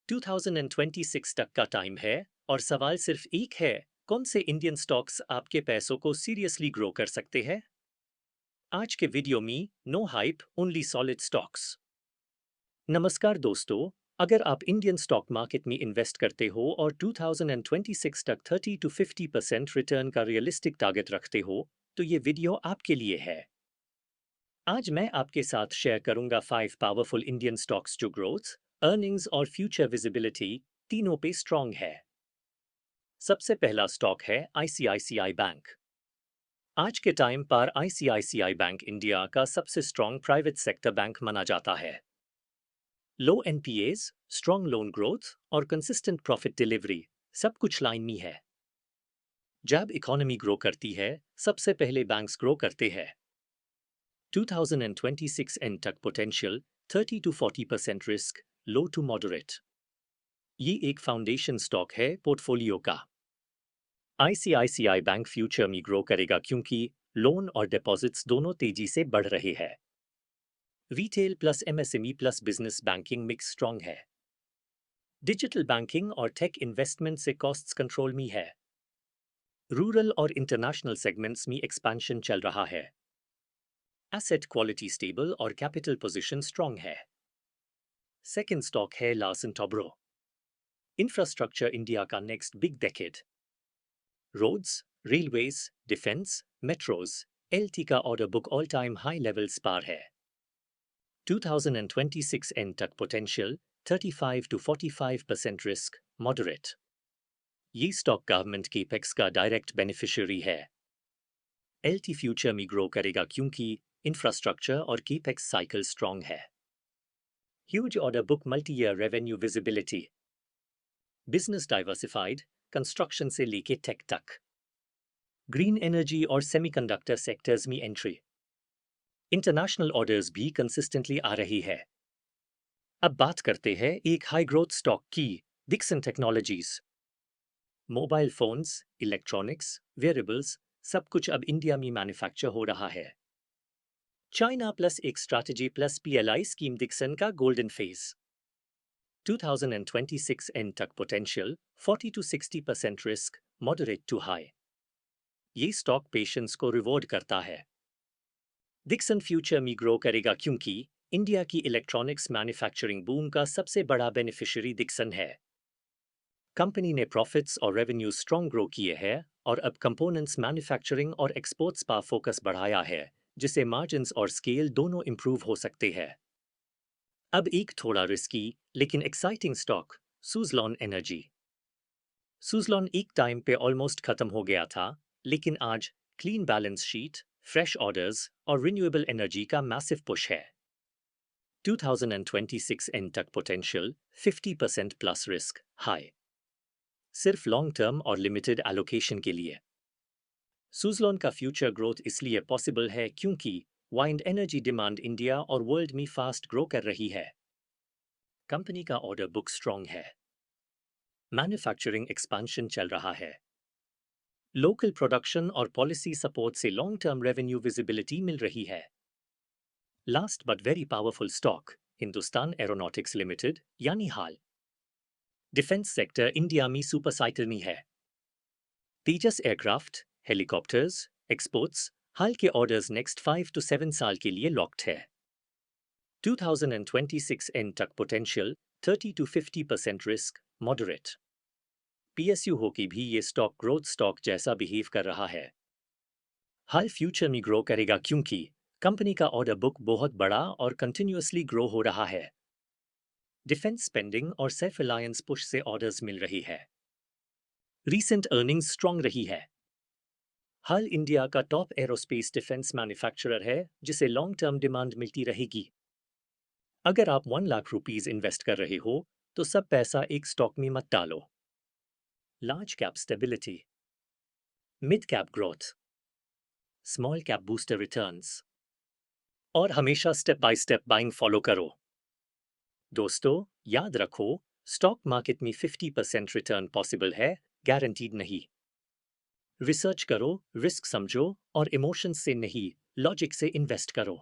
2026 तक का टाइम है और सवाल सिर्फ एक है, कौन से इंडियन स्टॉक्स आपके पैसों को सीरियसली ग्रो कर सकते हैं? आज के वीडियो में no hype only solid stocks. नमस्कार दोस्तों, अगर आप इंडियन स्टॉक मार्केट में इन्वेस्ट करते हो और 2026 तक 30 to 50% रिटर्न का रियलिस्टिक टारगेट रखते हो, तो ये वीडियो आपके लिए है। आज मैं आपके साथ शेयर करूंगा 5 पावरफुल इंडियन स्टॉक्स जो ग्रोथ, अर्निंग्स और फ्यूचर विजिबिलिटी तीनों पे स्ट्रांग है। सबसे पहला स्टॉक है आईसीआईसीआई बैंक। आज के टाइम पर आईसीआईसीआई बैंक इंडिया का सबसे स्ट्रांग प्राइवेट सेक्टर बैंक माना जाता है। लो एनपीएस, स्ट्रांग लोन ग्रोथ और कंसिस्टेंट प्रॉफिट डिलीवरी सब कुछ लाइन में है। जब इकोनॉमी ग्रो करती है, सबसे पहले बैंक्स ग्रो करते हैं। 2026 एंड तक potential 30 to 40% risk, low to moderate. ये एक फाउंडेशन स्टॉक है पोर्टफोलियो का। आईसीआईसीआई बैंक फ्यूचर में ग्रो करेगा क्योंकि लोन और डिपॉजिट्स दोनों तेजी से बढ़ रहे हैं। Retail plus MSME plus business banking mix strong है। डिजिटल बैंकिंग और टेक इन्वेस्टमेंट से कॉस्ट्स कंट्रोल में है। रूरल और इंटरनेशनल सेगमेंट्स में एक्सपेंशन चल रहा है। एसेट क्वालिटी स्टेबल और कैपिटल पोजीशन स्ट्रांग है। सेकंड स्टॉक है लार्सन टोब्रो। इंफ्रास्ट्रक्चर इंडिया का next big decade. Roads, railways, defence, metros, L T का order book all time high levels पर है। 2026 एंड तक पोटेंशियल 35 to 45% रिस्क, मॉडरेट। ये stock government capex का direct beneficiary है। एलटी फ्यूचर में ग्रो करेगा क्योंकि इंफ्रास्ट्रक्चर और केपेक्स साइकिल स्ट्रांग है। Huge order book, multi year revenue visibility. Business diversified, construction से लेके टेक तक। ग्रीन एनर्जी और सेमीकंडक्टर सेक्टर्स में एंट्री। इंटरनेशनल ऑर्डर्स भी कंसिस्टेंटली आ रही है। अब बात करते हैं एक हाई ग्रोथ स्टॉक की, Dixon technologies. Mobile phones, electronics, wearables सब कुछ अब इंडिया में मैन्युफैक्चर हो रहा है। चाइना प्लस एक strategy plus PLI scheme, Dixon का गोल्डन फेज। 2026 एंड तक potential 40 to 60% risk, moderate to high. ये स्टॉक पेशेंस को रिवॉर्ड करता है। डिक्सन फ्यूचर में ग्रो करेगा क्योंकि इंडिया की इलेक्ट्रॉनिक्स मैन्युफैक्चरिंग बूम का सबसे बड़ा बेनिफिशियरी डिक्सन है। कंपनी ने प्रॉफिट्स और रेवेन्यू स्ट्रॉन्ग ग्रो किए हैं और अब कंपोनेंट्स मैन्युफैक्चरिंग और एक्सपोर्ट्स पर फोकस बढ़ाया है, जिससे मार्जिन्स और स्केल दोनों इंप्रूव हो सकते हैं। अब एक थोड़ा रिस्की लेकिन exciting stock, Suzlon energy. Suzlon एक टाइम पे ऑलमोस्ट खत्म हो गया था, लेकिन आज clean balance sheet, fresh orders और रिन्यूएबल एनर्जी का मैसिव पुश है। 2026 एंड तक पोटेंशियल 50% प्लस रिस्क, हाई। सिर्फ लॉन्ग टर्म और लिमिटेड एलोकेशन के लिए। सुजलॉन का फ्यूचर ग्रोथ इसलिए पॉसिबल है क्योंकि वाइंड एनर्जी डिमांड इंडिया और वर्ल्ड में फास्ट ग्रो कर रही है। कंपनी का ऑर्डर बुक स्ट्रांग है। मैन्युफैक्चरिंग एक्सपेंशन चल रहा है। लोकल प्रोडक्शन और पॉलिसी सपोर्ट से लॉन्ग टर्म रेवेन्यू विजिबिलिटी मिल रही है। Last but very powerful stock, Hindustan aeronautics limited यानी हाल। डिफेंस सेक्टर इंडिया में सुपर साइकिल में है। तेजस एयरक्राफ्ट, हेलीकॉप्टर्स, एक्सपोर्ट्स, हाल के ऑर्डर्स नेक्स्ट 5 to 7 साल के लिए लॉक्ड है। 2026 एंड तक potential 30 to 50% risk, moderate. PSU हो कि भी ये स्टॉक ग्रोथ स्टॉक जैसा बिहेव कर रहा है। हाल फ्यूचर में ग्रो करेगा क्योंकि कंपनी का ऑर्डर बुक बहुत बड़ा और कंटिन्यूअसली ग्रो हो रहा है। डिफेंस स्पेंडिंग और सेल्फ रिलायंस पुश से ऑर्डर्स मिल रही है। रीसेंट अर्निंग्स स्ट्रांग रही है। हाल इंडिया का टॉप एरोस्पेस डिफेंस मैन्युफैक्चरर है, जिसे लॉन्ग टर्म डिमांड मिलती रहेगी। अगर आप 1 लाख रुपीज इन्वेस्ट कर रहे हो, तो सब पैसा एक स्टॉक में मत डालो। Large cap stability, mid cap growth, small cap booster returns और हमेशा step by step buying follow करो। दोस्तों, याद रखो, स्टॉक मार्केट में 50% रिटर्न पॉसिबल है, गारंटीड नहीं। रिसर्च करो, रिस्क समझो और इमोशंस से नहीं, लॉजिक से इन्वेस्ट करो।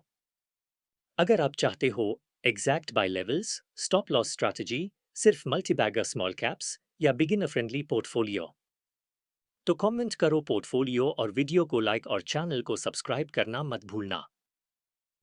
अगर आप चाहते हो exact buy levels, stop loss strategy, सिर्फ मल्टीबैगर स्मॉल कैप्स या बिगिनर फ्रेंडली पोर्टफोलियो? तो कमेंट करो पोर्टफोलियो और वीडियो को लाइक और चैनल को सब्सक्राइब करना मत भूलना।